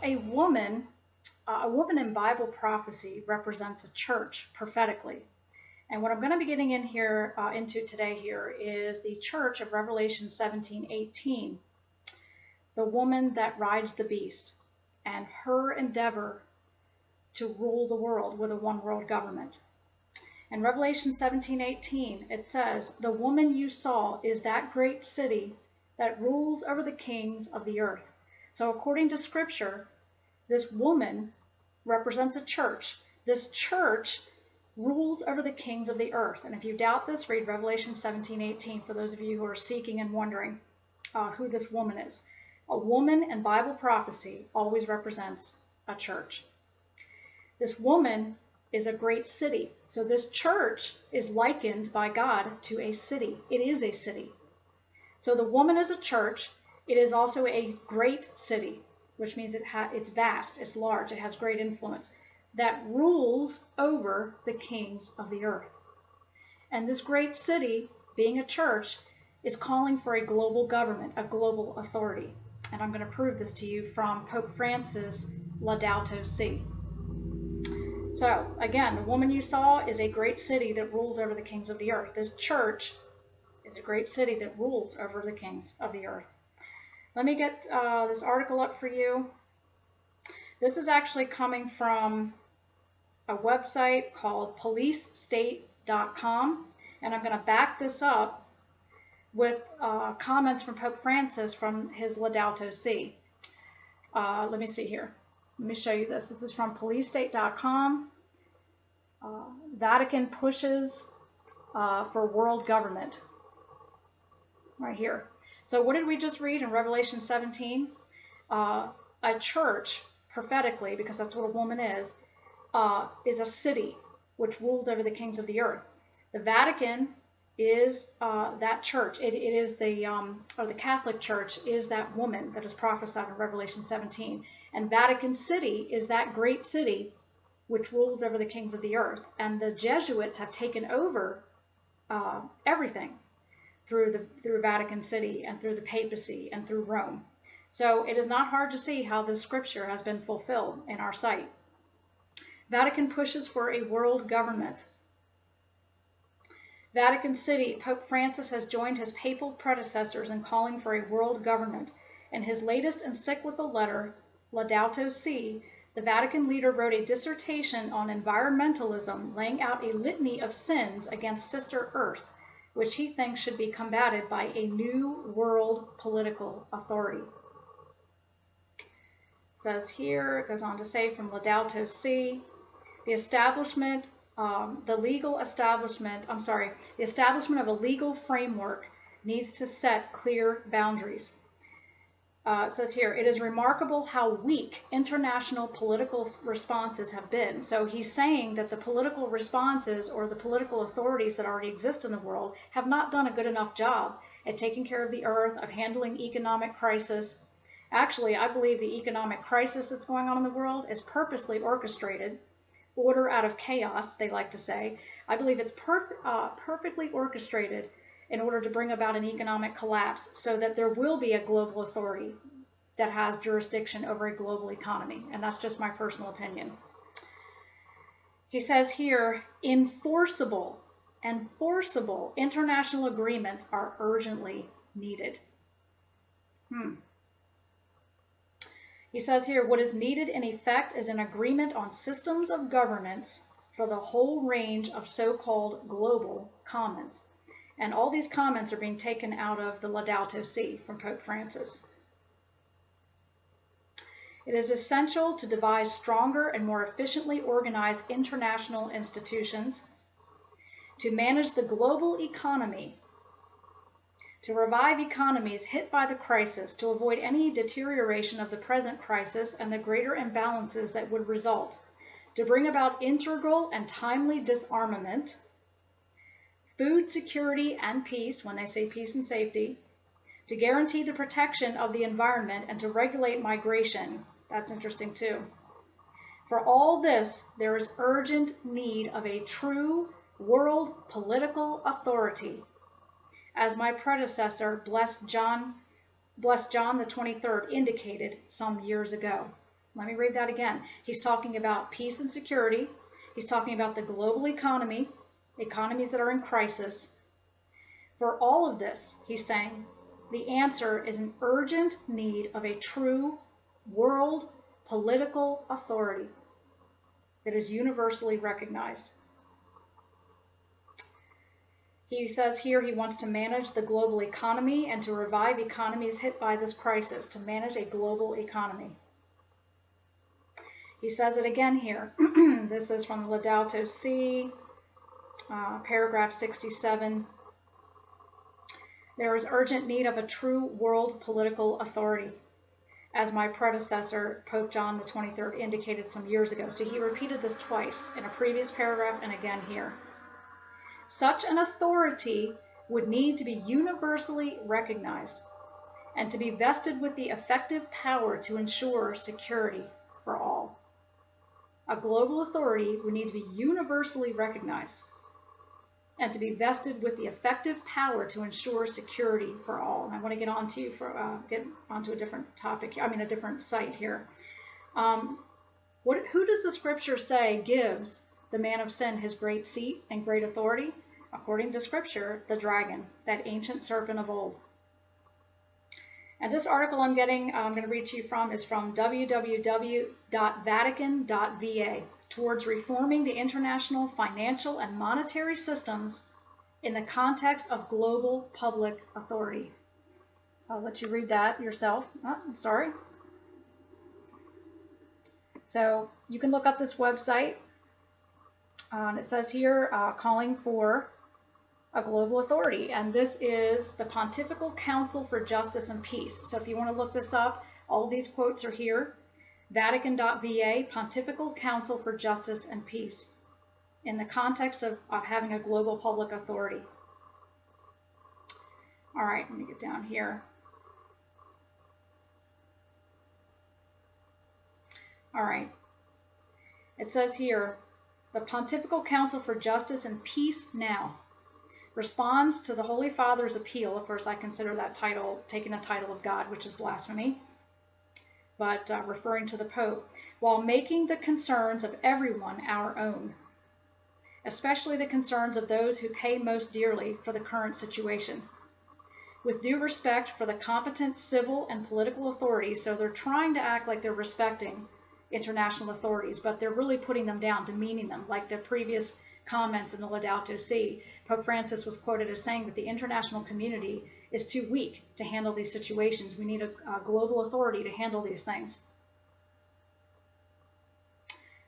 A woman, a woman in Bible prophecy represents a church prophetically. And what I'm going to be getting in here into today here is the church of Revelation 17:18, the woman that rides the beast, and her endeavor to rule the world with a one world government. In Revelation 17:18, it says, "The woman you saw is that great city that rules over the kings of the earth." So according to Scripture, this woman represents a church. This church rules over the kings of the earth. And if you doubt this, read Revelation 17:18 for those of you who are seeking and wondering who this woman is. A woman in Bible prophecy always represents a church. This woman is a great city. So this church is likened by God to a city. It is a city. So the woman is a church. It is also a great city, which means it's vast, it's large, it has great influence, that rules over the kings of the earth. And this great city, being a church, is calling for a global government, a global authority. And I'm going to prove this to you from Pope Francis' Laudato Si. So again, the woman you saw is a great city that rules over the kings of the earth. This church is a great city that rules over the kings of the earth. Let me get this article up for you. This is actually coming from a website called policestate.com, and I'm going to back this up with comments from Pope Francis from his Laudato Si. Let me see here. Let me show you this. This is from policestate.com. Vatican pushes for world government. Right here. So what did we just read in Revelation 17? A church, prophetically, because that's what a woman is a city which rules over the kings of the earth. The Vatican is that church. It is the Catholic Church is that woman that is prophesied in Revelation 17. And Vatican City is that great city which rules over the kings of the earth. And the Jesuits have taken over everything through Vatican City and through the papacy and through Rome. So it is not hard to see how this scripture has been fulfilled in our sight. Vatican pushes for a world government. Vatican City, Pope Francis has joined his papal predecessors in calling for a world government. In his latest encyclical letter, Laudato Si, the Vatican leader wrote a dissertation on environmentalism, laying out a litany of sins against Sister Earth, which he thinks should be combated by a new world political authority. It says here, it goes on to say from Laudato Si, the establishment of a legal framework needs to set clear boundaries. It says here, it is remarkable how weak international political responses have been. So he's saying that the political responses or the political authorities that already exist in the world have not done a good enough job at taking care of the earth, of handling economic crisis. Actually, I believe the economic crisis that's going on in the world is purposely orchestrated. Order out of chaos, they like to say. I believe it's perfectly orchestrated in order to bring about an economic collapse so that there will be a global authority that has jurisdiction over a global economy. And that's just my personal opinion. He says here, enforceable international agreements are urgently needed. He says here, what is needed in effect is an agreement on systems of governance for the whole range of so-called global commons. And all these comments are being taken out of the Laudato Si from Pope Francis. It is essential to devise stronger and more efficiently organized international institutions, to manage the global economy, to revive economies hit by the crisis, to avoid any deterioration of the present crisis and the greater imbalances that would result, to bring about integral and timely disarmament, food security and peace, when they say peace and safety, to guarantee the protection of the environment and to regulate migration. That's interesting too. For all this, there is urgent need of a true world political authority, as my predecessor, Blessed John the 23rd, indicated some years ago. Let me read that again. He's talking about peace and security. He's talking about the global economy, economies that are in crisis. For all of this, he's saying, the answer is an urgent need of a true world political authority that is universally recognized. He says here he wants to manage the global economy and to revive economies hit by this crisis, to manage a global economy. He says it again here. This is from Laudato Si, paragraph 67. There is urgent need of a true world political authority, as my predecessor, Pope John the 23rd, indicated some years ago. So he repeated this twice in a previous paragraph and again here. Such an authority would need to be universally recognized and to be vested with the effective power to ensure security for all. A global authority would need to be universally recognized and to be vested with the effective power to ensure security for all. And I want to get onto a different topic. A different site here. Who does the scripture say gives the man of sin his great seat and great authority? According to scripture, the dragon, that ancient serpent of old. And this article I'm going to read to you from is from www.vatican.va, towards reforming the international financial and monetary systems in the context of global public authority. I'll let you read that yourself. Sorry. So you can look up this website. And it says here, calling for a global authority. And this is the Pontifical Council for Justice and Peace. So if you want to look this up, all of these quotes are here. Vatican.va, Pontifical Council for Justice and Peace, in the context of having a global public authority. All right, let me get down here. All right. It says here, the Pontifical Council for Justice and Peace now responds to the Holy Father's appeal. Of course, I consider that title, taking a title of God, which is blasphemy, but referring to the Pope, while making the concerns of everyone our own, especially the concerns of those who pay most dearly for the current situation. With due respect for the competent civil and political authorities, so they're trying to act like they're respecting international authorities, but they're really putting them down, demeaning them, like the previous comments in the Laudato Si. Pope Francis was quoted as saying that the international community is too weak to handle these situations. We need a global authority to handle these things.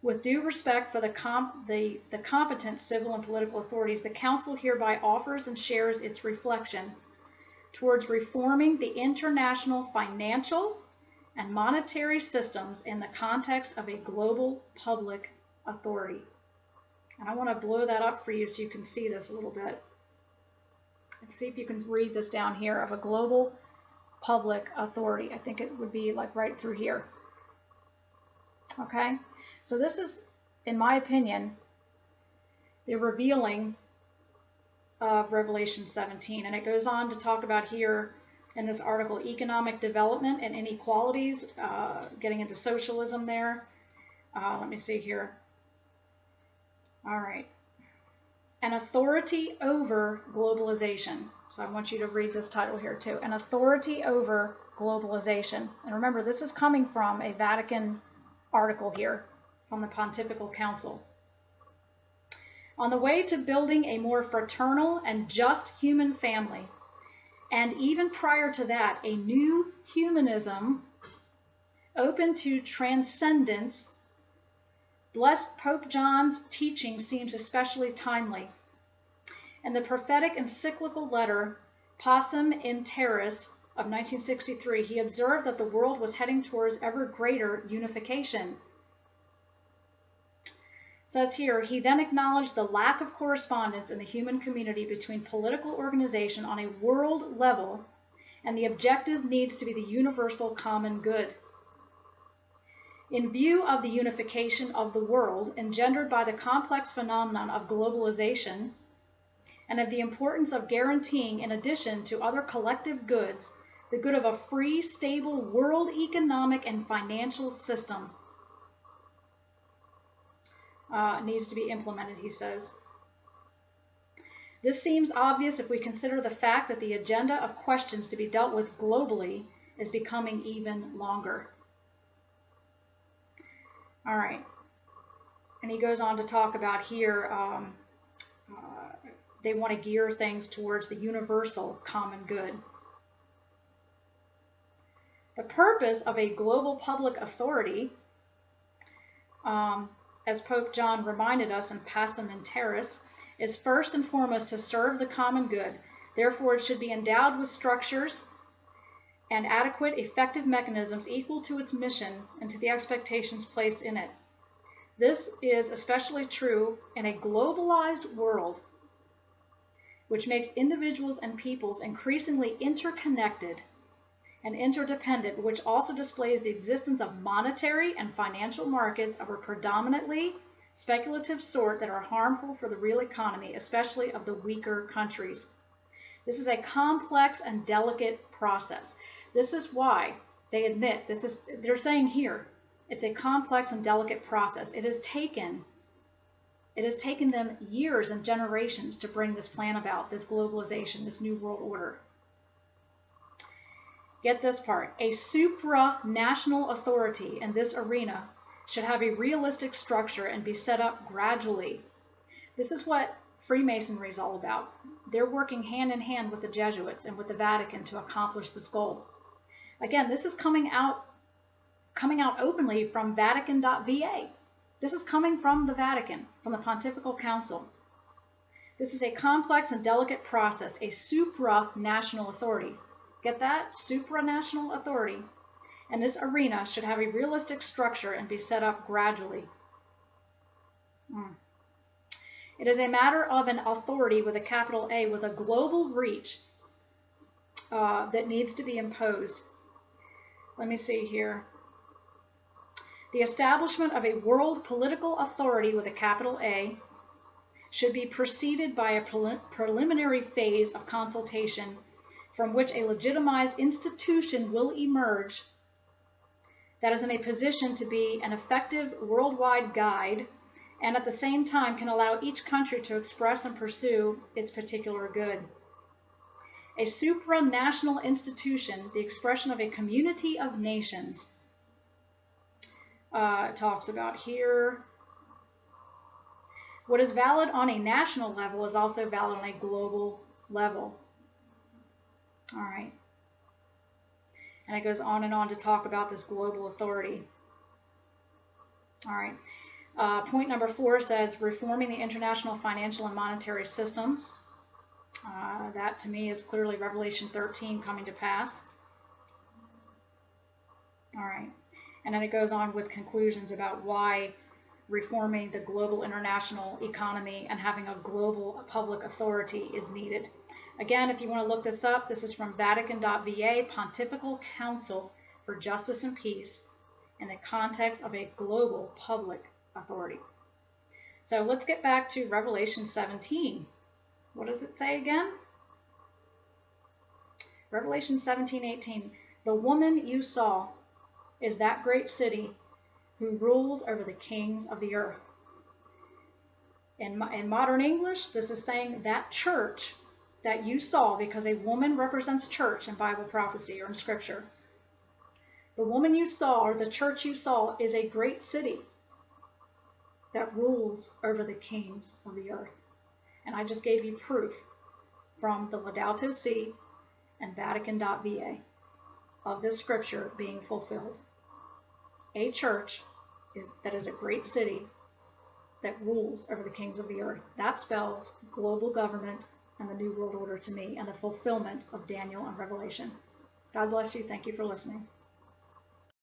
With due respect for the competent civil and political authorities, the Council hereby offers and shares its reflection towards reforming the international financial and monetary systems in the context of a global public authority. And I want to blow that up for you so you can see this a little bit. Let's see if you can read this down here, of a global public authority. I think it would be like right through here. Okay, so this is, in my opinion, the revealing of Revelation 17. And it goes on to talk about here in this article, economic development and inequalities, getting into socialism there. Let me see here. All right. An authority over globalization. So I want you to read this title here too. An authority over globalization. And remember, this is coming from a Vatican article here from the Pontifical Council. On the way to building a more fraternal and just human family, and even prior to that, a new humanism open to transcendence, Blessed Pope John's teaching seems especially timely. In the prophetic encyclical letter Pacem in Terris of 1963, he observed that the world was heading towards ever greater unification. It says here, he then acknowledged the lack of correspondence in the human community between political organization on a world level, and the objective needs to be the universal common good. In view of the unification of the world engendered by the complex phenomenon of globalization, and of the importance of guaranteeing, in addition to other collective goods, the good of a free, stable world economic and financial system needs to be implemented, he says. This seems obvious if we consider the fact that the agenda of questions to be dealt with globally is becoming even longer. All right. And he goes on to talk about here, they want to gear things towards the universal common good. The purpose of a global public authority, as Pope John reminded us in Pacem in Terris, is first and foremost to serve the common good. Therefore, it should be endowed with structures and adequate, effective mechanisms equal to its mission and to the expectations placed in it. This is especially true in a globalized world, which makes individuals and peoples increasingly interconnected and interdependent, which also displays the existence of monetary and financial markets of a predominantly speculative sort that are harmful for the real economy, especially of the weaker countries. This is a complex and delicate process. This is why they admit, they're saying here, it's a complex and delicate process. It has taken them years and generations to bring this plan about, this globalization, this new world order. Get this part. A supranational authority in this arena should have a realistic structure and be set up gradually. This is what Freemasonry is all about. They're working hand in hand with the Jesuits and with the Vatican to accomplish this goal. Again, this is coming out openly from Vatican.va. This is coming from the Vatican, from the Pontifical Council. This is a complex and delicate process, a supranational authority. Get that? Supranational authority. And this arena should have a realistic structure and be set up gradually. It is a matter of an authority with a capital A with a global reach that needs to be imposed. Let me see here. The establishment of a world political authority with a capital A should be preceded by a preliminary phase of consultation from which a legitimized institution will emerge that is in a position to be an effective worldwide guide and at the same time can allow each country to express and pursue its particular good. A supranational institution, the expression of a community of nations, it talks about here. What is valid on a national level is also valid on a global level. All right. And it goes on and on to talk about this global authority. All right. Point number 4 says reforming the international financial and monetary systems. That to me is clearly Revelation 13 coming to pass. All right. And then it goes on with conclusions about why reforming the global international economy and having a global public authority is needed. Again, if you want to look this up, this is from Vatican.va, Pontifical Council for Justice and Peace in the context of a global public authority. So let's get back to Revelation 17. What does it say again? Revelation 17:18. The woman you saw is that great city who rules over the kings of the earth. In modern English, this is saying that church that you saw, because a woman represents church in Bible prophecy or in scripture. The woman you saw, or the church you saw, is a great city that rules over the kings of the earth. And I just gave you proof from the Laudato Si and Vatican.va of this scripture being fulfilled. A church that is a great city that rules over the kings of the earth. That spells global government and the New World Order to me, and the fulfillment of Daniel and Revelation. God bless you. Thank you for listening.